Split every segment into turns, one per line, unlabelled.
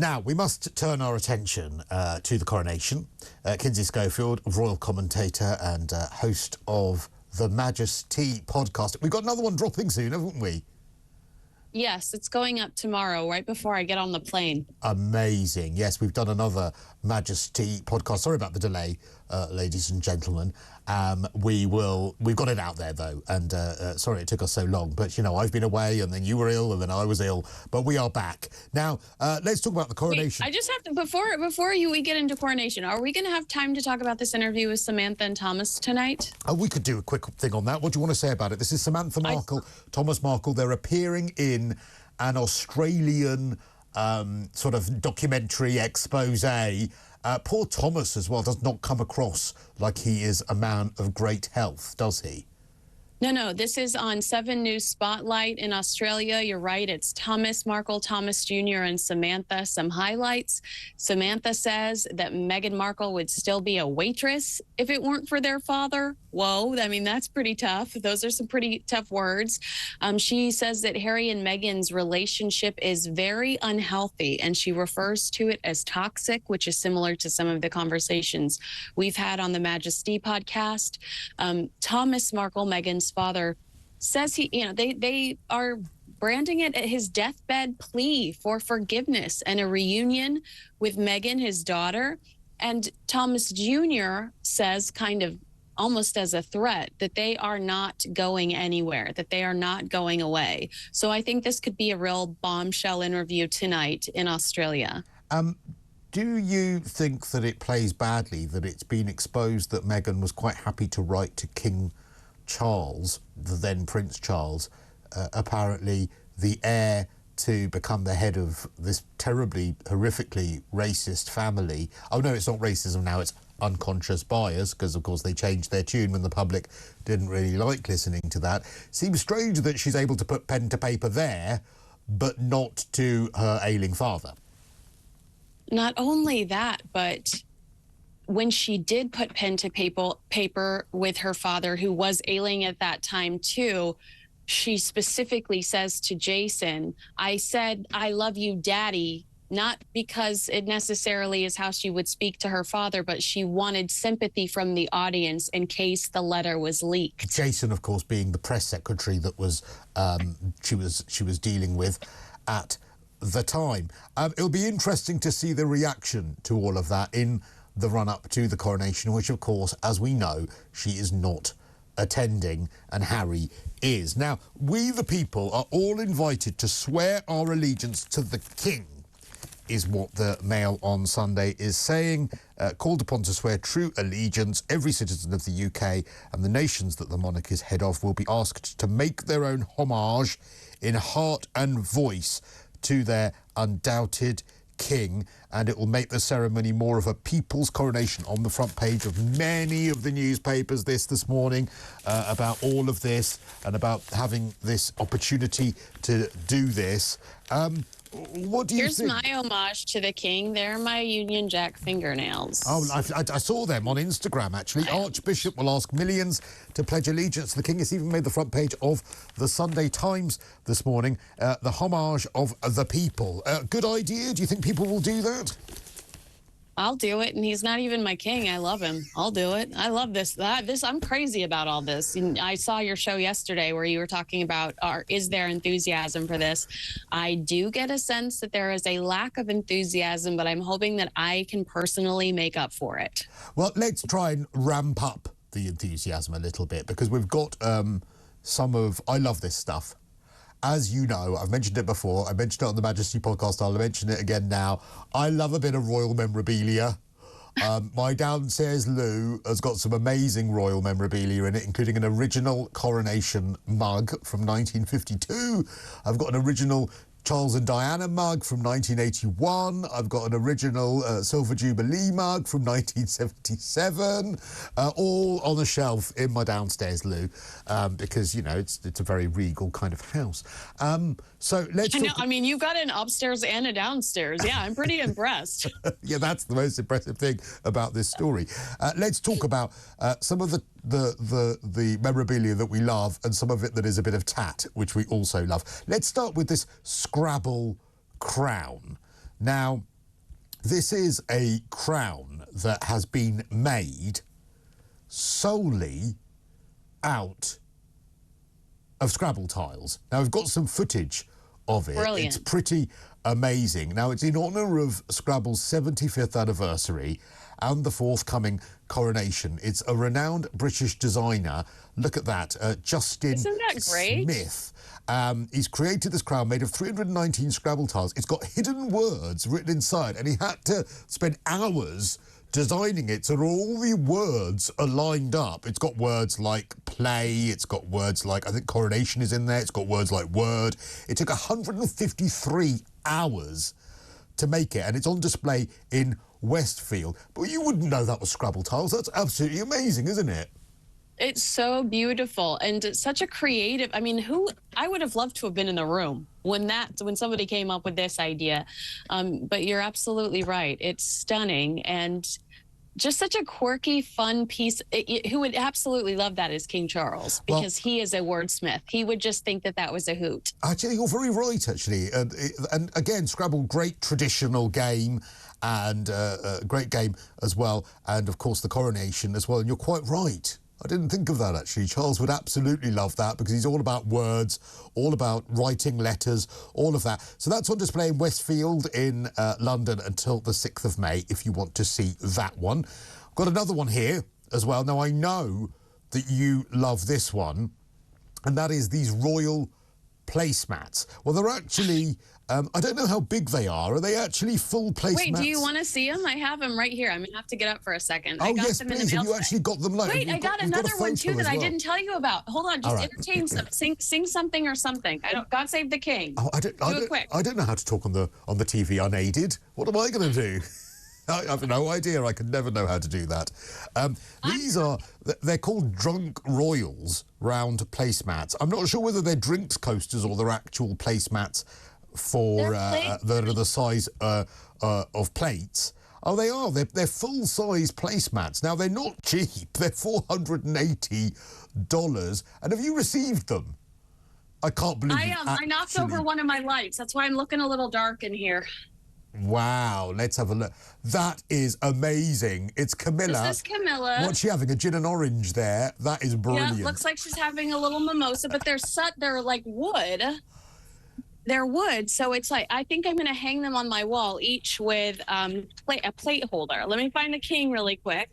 Now, we must turn our attention to the coronation. Kinsey Schofield, royal commentator and host of the Majesty podcast. We've got another one dropping soon, haven't we?
Yes, it's going up tomorrow, right before I get on the plane.
Amazing. Yes, we've done another Majesty podcast. Sorry about the delay, ladies and gentlemen. We've got it out there, though, and sorry it took us so long. But, you know, I've been away, and then you were ill, and then I was ill. But we are back. Now, let's talk about the coronation.
Wait, I just have to, before we get into coronation, are we going to have time to talk about this interview with Samantha and Thomas tonight?
We could do a quick thing on that. What do you want to say about it? This is Samantha Markle, Thomas Markle. They're appearing in an Australian sort of documentary expose. Poor Thomas as well does not come across like he is a man of great health, does he?
No, this is on 7 News Spotlight in Australia. You're right, it's Thomas Markle, Thomas Jr. and Samantha. Some highlights. Samantha says that Meghan Markle would still be a waitress if it weren't for their father. Whoa, I mean, that's pretty tough. Those are some pretty tough words. She says that Harry and Meghan's relationship is very unhealthy, and she refers to it as toxic, which is similar to some of the conversations we've had on the Majesty podcast. Thomas Markle, Meghan's father, says they are branding it his deathbed plea for forgiveness and a reunion with Meghan, his daughter. And Thomas Jr. says, kind of almost as a threat, that they are not going anywhere, that they are not going away. So I think this could be a real bombshell interview tonight in Australia.
Do you think that it plays badly that it's been exposed that Meghan was quite happy to write to King Charles, the then Prince Charles, apparently the heir to become the head of this terribly, horrifically racist family? Oh, no, it's not racism now, it's unconscious bias, because, of course, they changed their tune when the public didn't really like listening to that. Seems strange that she's able to put pen to paper there, but not to her ailing father.
Not only that, but when she did put pen to paper with her father, who was ailing at that time too, she specifically says to Jason, I said, I love you, Daddy, not because it necessarily is how she would speak to her father, but she wanted sympathy from the audience in case the letter was leaked. Jason,
of course, being the press secretary that was she was dealing with at the time. It'll be interesting to see the reaction to all of that in the run-up to the coronation, which, of course, as we know, she is not attending, and Harry is. Now, we the people are all invited to swear our allegiance to the King, is what the Mail on Sunday is saying. Called upon to swear true allegiance, every citizen of the UK and the nations that the monarch is head of will be asked to make their own homage in heart and voice to their undoubted King, and it will make the ceremony more of a people's coronation. On the front page of many of the newspapers this morning about all of this and about having this opportunity to do this. What do you think?
Here's my homage to the King. They're my Union Jack fingernails.
Oh, I saw them on Instagram, actually. Archbishop will ask millions to pledge allegiance to the King. It's even made the front page of the Sunday Times this morning. The homage of the people. Good idea? Do you think people will do that?
I'll do it, and he's not even my king. I love him. I'll do it. I love this. I'm crazy about all this. And I saw your show yesterday where you were talking about, is there enthusiasm for this? I do get a sense that there is a lack of enthusiasm, but I'm hoping that I can personally make up for it.
Well, let's try and ramp up the enthusiasm a little bit, because we've got I love this stuff. As you know, I've mentioned it before. I mentioned it on the Majesty podcast. I'll mention it again now. I love a bit of royal memorabilia. My downstairs loo has got some amazing royal memorabilia in it, including an original Coronation mug from 1952. I've got an original Charles and Diana mug from 1981. I've got an original Silver Jubilee mug from 1977, all on a shelf in my downstairs loo, because, you know, it's a very regal kind of house. So let's
I mean, you've got an upstairs and a downstairs. Yeah, I'm pretty impressed.
Yeah, that's the most impressive thing about this story. Let's talk about some of the memorabilia that we love and some of it that is a bit of tat, which we also love. Let's start with this Scrabble crown. Now, This is a crown that has been made solely out of Scrabble tiles. Now, we've got some footage of it.
Brilliant.
It's pretty amazing. Now, it's in honour of Scrabble's 75th anniversary and the forthcoming Coronation. It's a renowned British designer. Look at that, Justin
Isn't that great?
Smith. He's created this crown made of 319 Scrabble tiles. It's got hidden words written inside, and he had to spend hours designing it so that all the words are lined up. It's got words like play, it's got words like, I think coronation is in there, it's got words like word. It took 153 hours to make it, and it's on display in Westfield. But you wouldn't know that was Scrabble tiles. That's absolutely amazing, isn't it?
It's so beautiful and it's such a creative. I mean, I would have loved to have been in the room when somebody came up with this idea. But you're absolutely right. It's stunning and just such a quirky, fun piece. Who would absolutely love that is King Charles, because he is a wordsmith. He would just think that that was a hoot.
Actually, you're very right, actually. And again, Scrabble, great traditional game, and a great game as well. And, of course, the Coronation as well. And you're quite right. I didn't think of that, actually. Charles would absolutely love that because he's all about words, all about writing letters, all of that. So that's on display in Westfield in London until the 6th of May, if you want to see that one. I've got another one here as well. Now, I know that you love this one, and that is these royal placemats. Well, they're actually... I don't know how big they are. Are they actually full placemats?
Wait, do you want to see them? I have them right here. I'm going to have to get up for a second.
Oh,
I got
yes,
them
please.
in the mail
Have you actually got them?
Wait, I got another one, too, that I
well.
didn't tell you about. Hold on. Just entertain some. Sing something or something. God save the king.
Oh,
do it quick.
I don't know how to talk on the TV unaided. What am I going to do? I have no idea. I could never know how to do that. They're called Drunk Royals round placemats. I'm not sure whether they're drinks coasters or they're actual placemats for that are the size of plates. Oh, they are. They're full-size placemats. Now, they're not cheap. They're $480. And have you received them? I can't believe it.
I knocked over one of my lights. That's why I'm looking a little dark in here.
Wow, let's have a look. That is amazing. It's Camilla.
This is Camilla.
What's she having? A gin and orange there. That is brilliant.
Yeah, looks like she's having a little mimosa, but they're like wood. They're wood, so it's like, I think I'm going to hang them on my wall, each with a plate holder. Let me find the king really quick.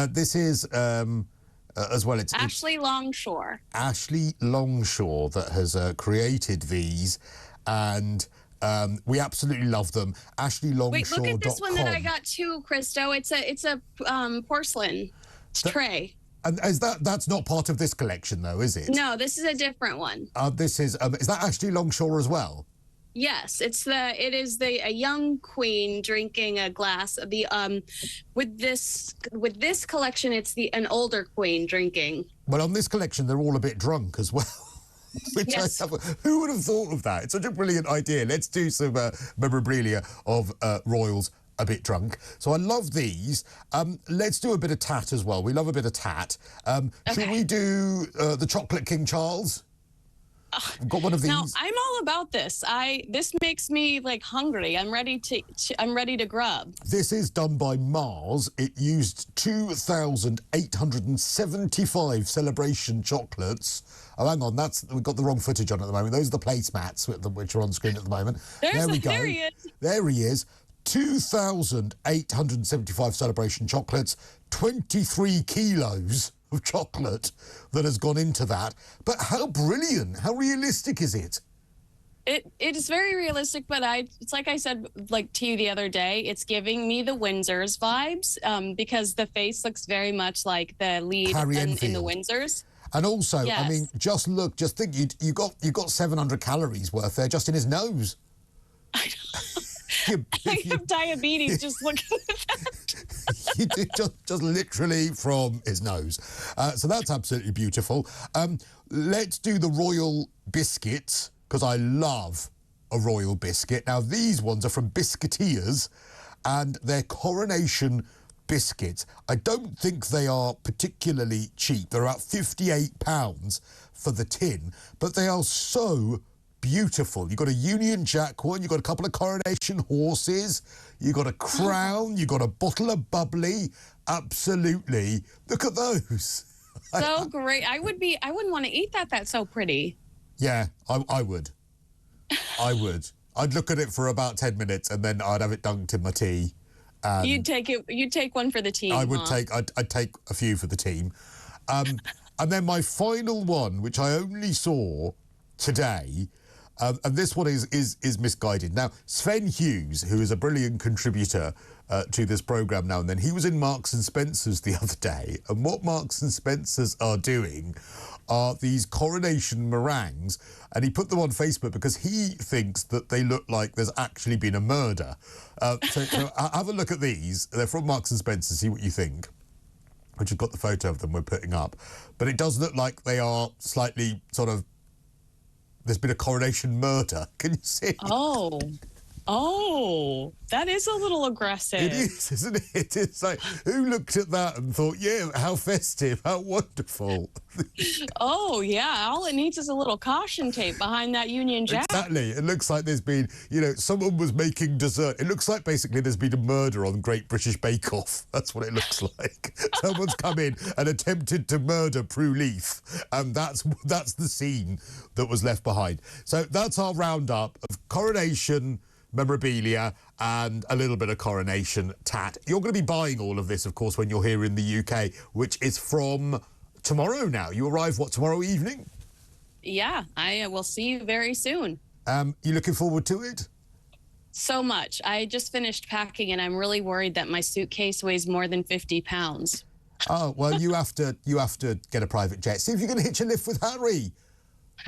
This is, as well, it's
Ashley Longshore.
Ashley Longshore that has created these, and we absolutely love them. AshleyLongshore.com.
Wait, look at this one that I got too, Cristo. It's a porcelain tray.
And that's not part of this collection, though, is it?
No, this is a different one.
This is that Ashley Longshore as well?
Yes, it is a young queen drinking a glass. With this collection, it's an older queen drinking.
Well, on this collection, they're all a bit drunk as well.
Yes.
Who would have thought of that? It's such a brilliant idea. Let's do some memorabilia of royals a bit drunk. So I love these. Let's do a bit of tat as well. We love a bit of tat. Should we do the Chocolate King Charles? I've got one of these.
Now, I'm all about this. This makes me like hungry. I'm ready to grub.
This is done by Mars. It used 2,875 celebration chocolates. Oh, hang on, we've got the wrong footage on at the moment. Those are the placemats which are on screen at the moment. There we go.
There he is.
There he is. 2,875 celebration chocolates, 23 kilos of chocolate that has gone into that. But how brilliant, how realistic is it?
It is very realistic, but it's like I said, like to you the other day, it's giving me the Windsors vibes because the face looks very much like the lead in the Windsors.
And also,
yes.
I mean, just think, you got 700 calories worth there just in his nose.
I know. I have diabetes just looking at that.
You do, just literally from his nose. So that's absolutely beautiful. Let's do the royal biscuits, because I love a royal biscuit. Now, these ones are from Biscuiteers, and they're Coronation biscuits. I don't think they are particularly cheap. They're about £58 for the tin, but they are so beautiful. You've got a Union Jack one, you've got a couple of Coronation horses, you've got a crown, you've got a bottle of bubbly. Absolutely. Look at those.
So great. I wouldn't want to eat that. That's so pretty.
Yeah, I would. I would. I'd look at it for about 10 minutes and then I'd have it dunked in my tea.
You'd take one for the team.
I would I'd take a few for the team. And then my final one, which I only saw today, and this one is misguided. Now, Sven Hughes, who is a brilliant contributor to this programme now and then, he was in Marks and Spencer's the other day, and what Marks and Spencer's are doing are these Coronation meringues, and he put them on Facebook because he thinks that they look like there's actually been a murder. So have a look at these. They're from Marks and Spencer's, see what you think, which have got the photo of them we're putting up. But it does look like they are slightly sort of, there's been a Coronation murder. Can you see?
Oh, that is a little aggressive.
It is, isn't it? It's like, who looked at that and thought, yeah, how festive, how wonderful.
Oh, yeah. All it needs is a little caution tape behind that Union Jack.
Exactly. It looks like there's been, you know, someone was making dessert. It looks like basically there's been a murder on Great British Bake Off. That's what it looks like. Someone's come in and attempted to murder Prue Leith. And that's the scene that was left behind. So that's our roundup of Coronation memorabilia and a little bit of Coronation tat. You're going to be buying all of this, of course, when you're here in the UK, which is from tomorrow now. You arrive, what, tomorrow evening?
Yeah, I will see you very soon.
You looking forward to it?
So much. I just finished packing and I'm really worried that my suitcase weighs more than 50 pounds.
Oh, well, you have to get a private jet. See if you're going to hitch a lift with Harry.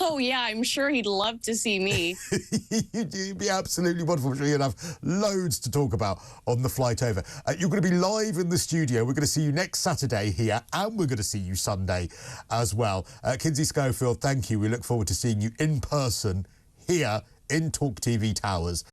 Oh, yeah, I'm sure he'd love to see me.
You'd be absolutely wonderful. I'm sure you'd have loads to talk about on the flight over. You're going to be live in the studio. We're going to see you next Saturday here, and we're going to see you Sunday as well. Kinsey Schofield, thank you. We look forward to seeing you in person here in TalkTV Towers.